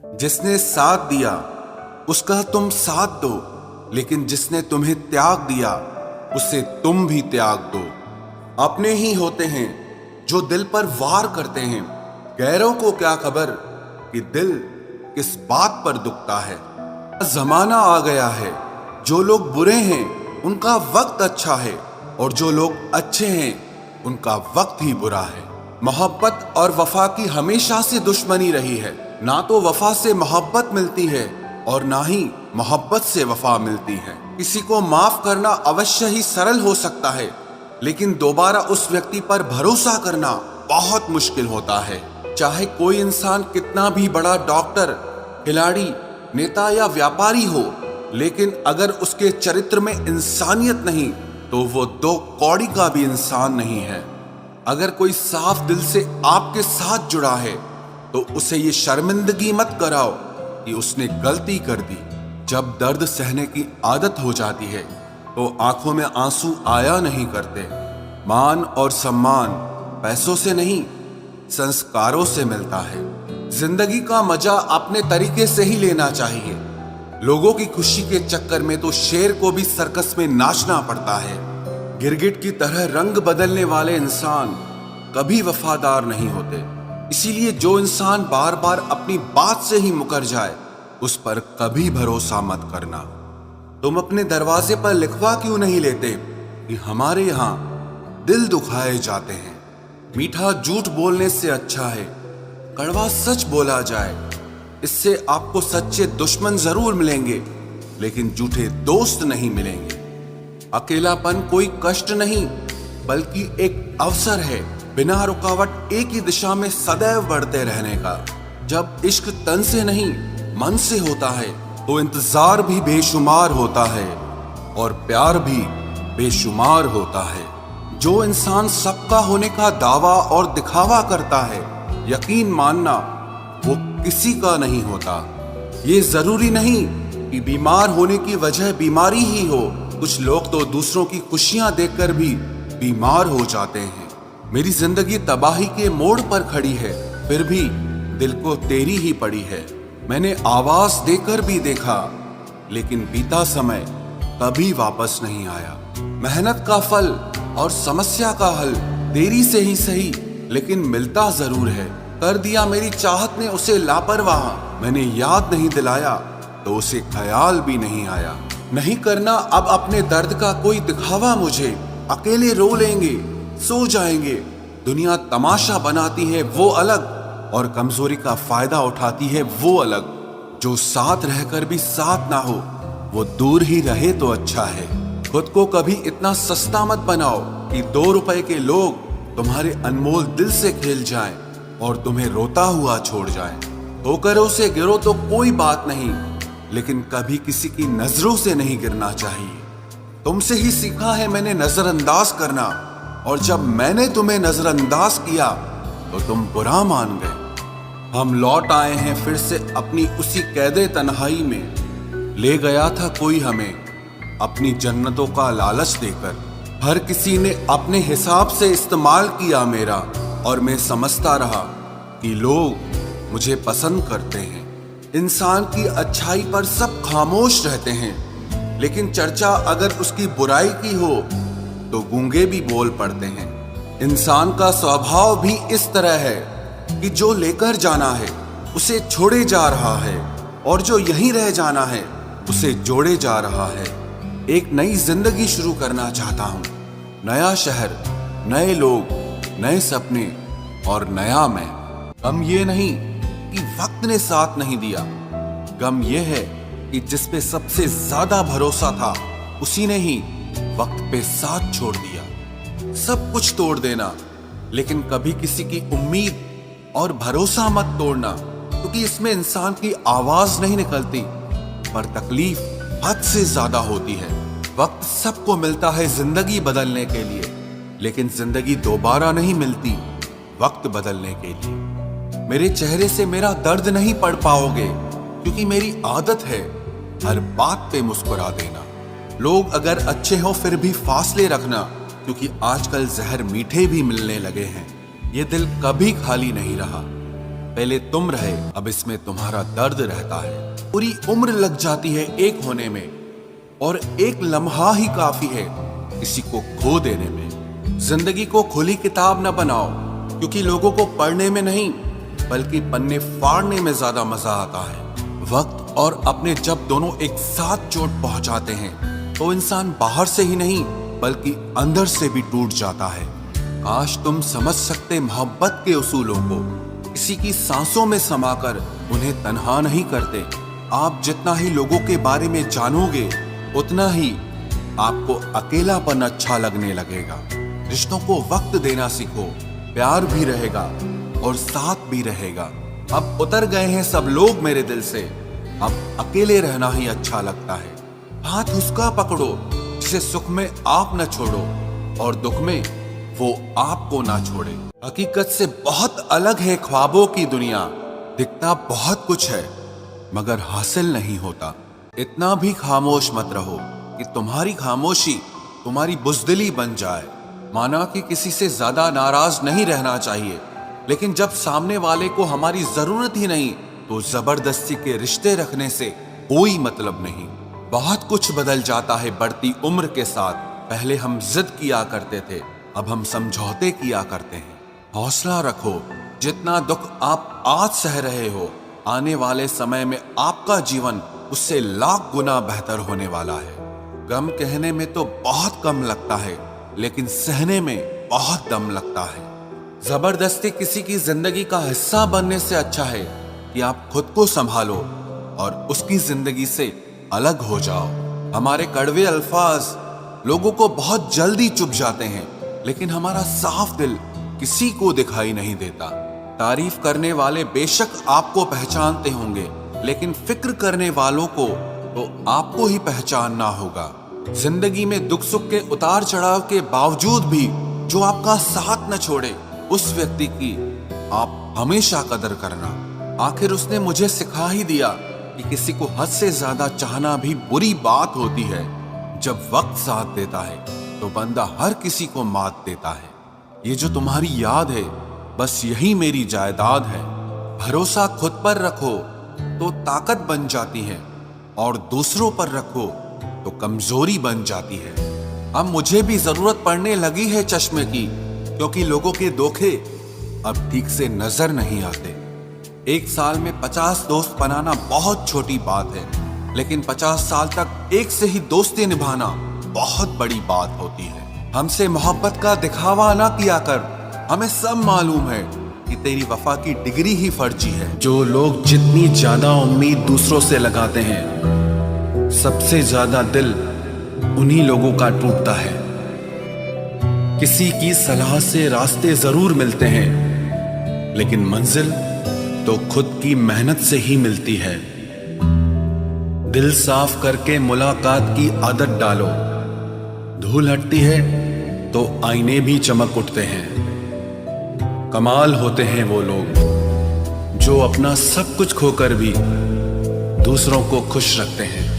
जिसने साथ दिया उसका तुम साथ दो, लेकिन जिसने तुम्हें त्याग दिया उसे तुम भी त्याग दो। अपने ही होते हैं जो दिल पर वार करते हैं, गैरों को क्या खबर कि दिल किस बात पर दुखता है। जमाना आ गया है, जो लोग बुरे हैं उनका वक्त अच्छा है, और जो लोग अच्छे हैं उनका वक्त ही बुरा है। मोहब्बत और वफा की हमेशा से दुश्मनी रही है। ना तो वफा से मोहब्बत मिलती है और ना ही मोहब्बत से वफा मिलती है। किसी को माफ करना अवश्य ही सरल हो सकता है, लेकिन दोबारा उस व्यक्ति पर भरोसा करना बहुत मुश्किल होता है। चाहे कोई इंसान कितना भी बड़ा डॉक्टर, खिलाड़ी, नेता या व्यापारी हो, लेकिन अगर उसके चरित्र में इंसानियत नहीं तो वो दो कौड़ी का भी इंसान नहीं है। अगर कोई साफ दिल से आपके साथ जुड़ा है तो उसे ये शर्मिंदगी मत कराओ कि उसने गलती कर दी। जब दर्द सहने की आदत हो जाती है तो आंखों में आंसू आया नहीं करते। मान और सम्मान पैसों से नहीं, संस्कारों से मिलता है। जिंदगी का मजा अपने तरीके से ही लेना चाहिए। लोगों की खुशी के चक्कर में तो शेर को भी सर्कस में नाचना पड़ता है। गिरगिट की तरह रंग बदलने वाले इंसान कभी वफादार नहीं होते। इसीलिए जो इंसान बार बार अपनी बात से ही मुकर जाए उस पर कभी भरोसा मत करना। तुम अपने दरवाजे पर लिखवा क्यों नहीं लेते कि हमारे यहाँ दिल दुखाए जाते हैं। मीठा झूठ बोलने से अच्छा है कड़वा सच बोला जाए। इससे आपको सच्चे दुश्मन जरूर मिलेंगे, लेकिन झूठे दोस्त नहीं मिलेंगे। अकेलापन कोई कष्ट नहीं बल्कि एक अवसर है, बिना रुकावट एक ही दिशा में सदैव बढ़ते रहने का। जब इश्क तन से नहीं मन से होता है तो इंतजार भी बेशुमार होता है और प्यार भी बेशुमार होता है। जो इंसान सबका होने का दावा और दिखावा करता है, यकीन मानना वो किसी का नहीं होता। ये जरूरी नहीं कि बीमार होने की वजह बीमारी ही हो। कुछ लोग तो दूसरों की खुशियां देखकर भी बीमार हो जाते हैं। मेरी जिंदगी तबाही के मोड़ पर खड़ी है, फिर भी दिल को तेरी ही पड़ी है। मैंने आवाज देकर भी देखा, लेकिन बीता समय कभी वापस नहीं आया। मेहनत का फल और समस्या का हल देरी से ही सही, लेकिन मिलता जरूर है। कर दिया मेरी चाहत ने उसे लापरवाह, मैंने याद नहीं दिलाया तो उसे ख्याल भी नहीं आया। नहीं करना अब अपने दर्द का कोई दिखावा मुझे। अकेले रो लेंगे, सो जाएंगे। दुनिया तमाशा बनाती है वो अलग, और कमजोरी का फायदा उठाती है वो अलग। जो साथ रहकर भी साथ ना हो वो दूर ही रहे तो अच्छा है। खुद को कभी इतना सस्ता मत बनाओ कि 2 रुपए के लोग तुम्हारे अनमोल दिल से खेल जाएं और तुम्हें रोता हुआ छोड़ जाएं। ठोकरों से गिरो तो कोई बात नहीं, लेकिन कभी किसी की नजरों से नहीं गिरना चाहिए। तुमसे ही सीखा है मैंने नजरअंदाज करना, और जब मैंने तुम्हें नजरअंदाज किया तो तुम बुरा मान गए। हम लौट आए हैं फिर से अपनी उसी कैदे तन्हाई में। ले गया था कोई हमें अपनी जन्नतों का लालच देकर। हर किसी ने अपने हिसाब से इस्तेमाल किया मेरा, और मैं समझता रहा कि लोग मुझे पसंद करते हैं। इंसान की अच्छाई पर सब खामोश रहते हैं, लेकिन चर्चा अगर उसकी बुराई की हो तो गूंगे भी बोल पड़ते हैं। इंसान का स्वभाव भी इस तरह है कि जो लेकर जाना है उसे छोड़े जा रहा है, और जो यहीं रह जाना है उसे जोड़े जा रहा है। एक नई जिंदगी शुरू करना चाहता हूँ। नया शहर, नए लोग, नए सपने और नया मैं। गम ये नहीं कि वक्त ने साथ नहीं दिया, गम ये है कि जिस पे सबसे ज्यादा भरोसा था उसी ने ही वक्त पे साथ छोड़ दिया। सब कुछ तोड़ देना, लेकिन कभी किसी की उम्मीद और भरोसा मत तोड़ना, क्योंकि इसमें इंसान की आवाज नहीं निकलती, पर तकलीफ हद से ज्यादा होती है। वक्त सबको मिलता है जिंदगी बदलने के लिए, लेकिन जिंदगी दोबारा नहीं मिलती वक्त बदलने के लिए। मेरे चेहरे से मेरा दर्द नहीं पढ़ पाओगे, क्योंकि मेरी आदत है हर बात पे मुस्कुरा देना। लोग अगर अच्छे हो फिर भी फासले रखना, क्योंकि आजकल जहर मीठे भी मिलने लगे हैं। ये दिल कभी खाली नहीं रहा। पहले तुम रहे, अब इसमें तुम्हारा दर्द रहता है। पूरी उम्र लग जाती है एक होने में, और एक लम्हा ही काफी है किसी को खो देने में। जिंदगी को खुली किताब न बनाओ, क्योंकि लोगों को पढ़ने में नहीं बल्कि पन्ने फाड़ने में ज्यादा मजा आता है। वक्त और अपने जब दोनों एक साथ चोट पहुंचाते हैं तो इंसान बाहर से ही नहीं बल्कि अंदर से भी टूट जाता है। काश तुम समझ सकते मोहब्बत के उसूलों को, किसी की सांसों में समाकर उन्हें तन्हा नहीं करते। आप जितना ही लोगों के बारे में जानोगे उतना ही आपको अकेलापन अच्छा लगने लगेगा। रिश्तों को वक्त देना सीखो, प्यार भी रहेगा और साथ भी रहेगा। अब उतर गए हैं सब लोग मेरे दिल से, अब अकेले रहना ही अच्छा लगता है। हाथ उसका पकड़ो जिसे सुख में आप न छोड़ो और दुख में वो आपको ना छोड़े। हकीकत से बहुत अलग है ख्वाबों की दुनिया, दिखता बहुत कुछ है मगर हासिल नहीं होता। इतना भी खामोश मत रहो कि तुम्हारी खामोशी तुम्हारी बुज़दिली बन जाए। माना कि किसी से ज्यादा नाराज नहीं रहना चाहिए, लेकिन जब सामने वाले को हमारी जरूरत ही नहीं तो जबरदस्ती के रिश्ते रखने से कोई मतलब नहीं। बहुत कुछ बदल जाता है बढ़ती उम्र के साथ। पहले हम जिद किया करते थे, अब हम समझौते किया करते हैं। हौसला रखो, जितना दुख आप आज सह रहे हो आने वाले समय में आपका जीवन उससे लाख गुना बेहतर होने वाला है। गम कहने में तो बहुत कम लगता है, लेकिन सहने में बहुत दम लगता है। जबरदस्ती किसी की जिंदगी का हिस्सा बनने से अच्छा है कि आप खुद को संभालो और उसकी जिंदगी से अलग हो जाओ। हमारे कड़वे अल्फाज लोगों को बहुत जल्दी चुभ जाते हैं, लेकिन हमारा साफ दिल किसी को दिखाई नहीं देता। तारीफ करने वाले बेशक आपको पहचानते होंगे, लेकिन फिक्र करने वालों को तो आपको ही पहचानना होगा। जिंदगी में दुख सुख के उतार चढ़ाव के बावजूद भी जो आपका साथ न छोड़े, उस व्यक्ति की आप हमेशा कदर करना। आखिर उसने मुझे सिखा ही दिया कि किसी को हद से ज्यादा चाहना भी बुरी बात होती है। जब वक्त साथ देता है तो बंदा हर किसी को मात देता है। ये जो तुम्हारी याद है बस यही मेरी जायदाद है। भरोसा खुद पर रखो तो ताकत बन जाती है और दूसरों पर रखो तो कमजोरी बन जाती है। अब मुझे भी जरूरत पड़ने लगी है चश्मे की, क्योंकि लोगों के धोखे अब ठीक से नजर नहीं आते। एक साल में 50 दोस्त बनाना बहुत छोटी बात है, लेकिन 50 साल तक एक से ही दोस्ती निभाना बहुत बड़ी बात होती है। हमसे मोहब्बत का दिखावा ना किया कर, हमें सब मालूम है कि तेरी वफा की डिग्री ही फर्जी है। जो लोग जितनी ज्यादा उम्मीद दूसरों से लगाते हैं, सबसे ज्यादा दिल उन्हीं लोगों का टूटता है। किसी की सलाह से रास्ते जरूर मिलते हैं, लेकिन मंजिल तो खुद की मेहनत से ही मिलती है। दिल साफ करके मुलाकात की आदत डालो, धूल हटती है तो आईने भी चमक उठते हैं। कमाल होते हैं वो लोग जो अपना सब कुछ खोकर भी दूसरों को खुश रखते हैं।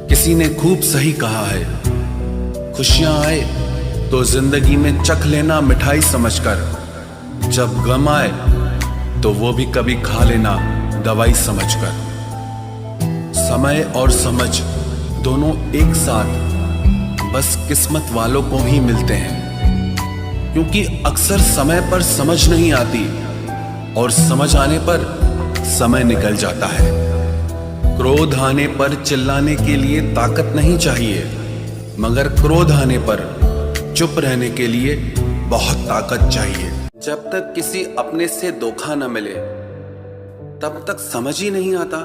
किसी ने खूब सही कहा है, खुशियां आए तो जिंदगी में चख लेना मिठाई समझकर, जब गम आए तो वो भी कभी खा लेना दवाई समझकर। समय और समझ दोनों एक साथ बस किस्मत वालों को ही मिलते हैं, क्योंकि अक्सर समय पर समझ नहीं आती और समझ आने पर समय निकल जाता है। क्रोध आने पर चिल्लाने के लिए ताकत नहीं चाहिए, मगर क्रोध आने पर चुप रहने के लिए बहुत ताकत चाहिए। जब तक किसी अपने से धोखा न मिले तब तक समझ ही नहीं आता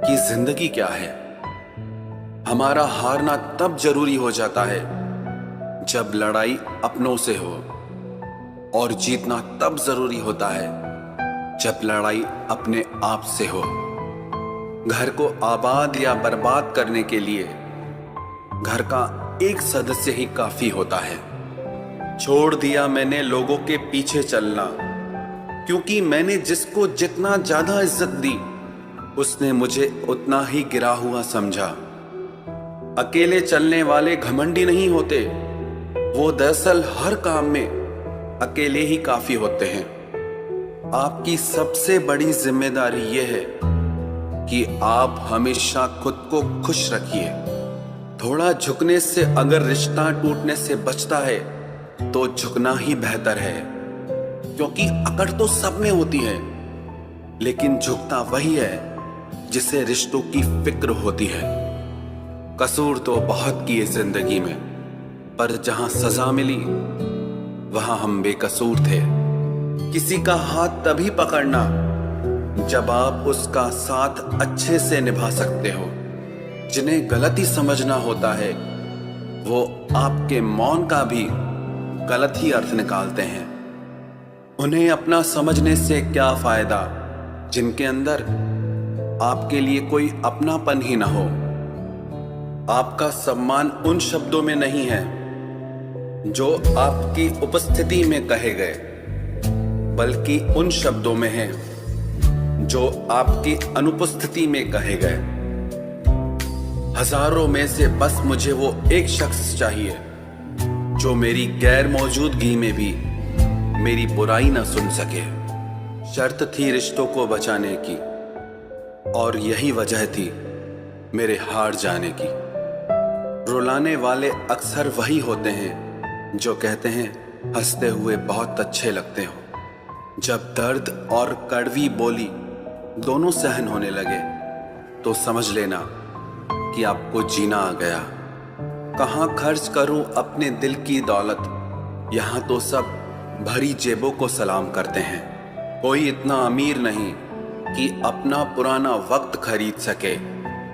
कि जिंदगी क्या है। हमारा हारना तब जरूरी हो जाता है जब लड़ाई अपनों से हो, और जीतना तब जरूरी होता है जब लड़ाई अपने आप से हो। घर को आबाद या बर्बाद करने के लिए घर का एक सदस्य ही काफी होता है। छोड़ दिया मैंने लोगों के पीछे चलना, क्योंकि मैंने जिसको जितना ज्यादा इज्जत दी उसने मुझे उतना ही गिरा हुआ समझा। अकेले चलने वाले घमंडी नहीं होते, वो दरअसल हर काम में अकेले ही काफी होते हैं। आपकी सबसे बड़ी जिम्मेदारी यह है कि आप हमेशा खुद को खुश रखिए। थोड़ा झुकने से अगर रिश्ता टूटने से बचता है तो झुकना ही बेहतर है, क्योंकि अकड़ तो सब में होती है, लेकिन झुकता वही है जिसे रिश्तों की फिक्र होती है। कसूर तो बहुत किए जिंदगी में, पर जहां सजा मिली वहां हम बेकसूर थे। किसी का हाथ तभी पकड़ना जब आप उसका साथ अच्छे से निभा सकते हो। जिन्हें गलती समझना होता है वो आपके मौन का भी गलत ही अर्थ निकालते हैं। उन्हें अपना समझने से क्या फायदा जिनके अंदर आपके लिए कोई अपनापन ही ना हो। आपका सम्मान उन शब्दों में नहीं है जो आपकी उपस्थिति में कहे गए, बल्कि उन शब्दों में है जो आपकी अनुपस्थिति में कहे गए। हजारों में से बस मुझे वो एक शख्स चाहिए जो मेरी गैर मौजूदगी में भी मेरी बुराई ना सुन सके। शर्त थी रिश्तों को बचाने की, और यही वजह थी मेरे हार जाने की। रुलाने वाले अक्सर वही होते हैं जो कहते हैं हंसते हुए बहुत अच्छे लगते हो। जब दर्द और कड़वी बोली दोनों सहन होने लगे तो समझ लेना कि आपको जीना आ गया। कहाँ खर्च करूं अपने दिल की दौलत, यहाँ तो सब भरी जेबों को सलाम करते हैं। कोई इतना अमीर नहीं कि अपना पुराना वक्त खरीद सके,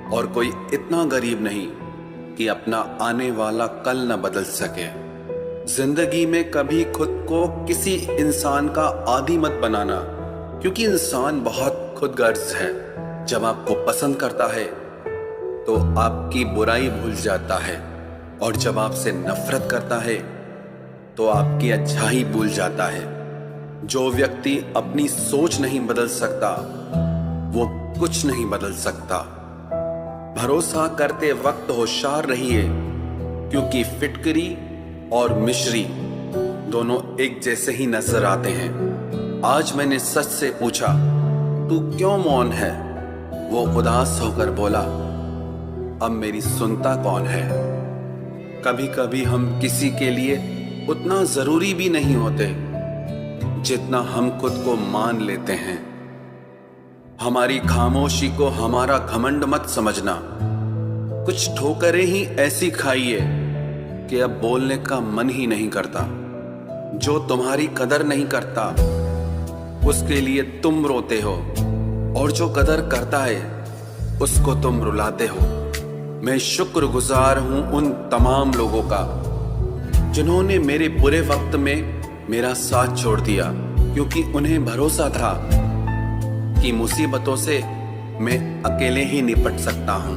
और कोई इतना गरीब नहीं कि अपना आने वाला कल न बदल सके। जिंदगी में कभी खुद को किसी इंसान का आदी मत बनाना, क्योंकि इंसान बहुत खुदगर्ज है। जब आपको पसंद करता है तो आपकी बुराई भूल जाता है, और जब आपसे नफरत करता है तो आपकी अच्छाई भूल जाता है। जो व्यक्ति अपनी सोच नहीं बदल सकता वो कुछ नहीं बदल सकता। भरोसा करते वक्त होशियार रहिए, क्योंकि फिटकरी और मिश्री दोनों एक जैसे ही नजर आते हैं। आज मैंने सच से पूछा, तू क्यों मौन है? वो उदास होकर बोला, अब मेरी सुनता कौन है? कभी कभी हम किसी के लिए उतना जरूरी भी नहीं होते जितना हम खुद को मान लेते हैं। हमारी खामोशी को हमारा घमंड मत समझना। कुछ ठोकरें ही ऐसी खाइए कि अब बोलने का मन ही नहीं करता। जो तुम्हारी कदर नहीं करता उसके लिए तुम रोते हो, और जो कदर करता है उसको तुम रुलाते हो। मैं शुक्रगुजार हूं उन तमाम लोगों का जिन्होंने मेरे बुरे वक्त में मेरा साथ छोड़ दिया, क्योंकि उन्हें भरोसा था कि मुसीबतों से मैं अकेले ही निपट सकता हूं।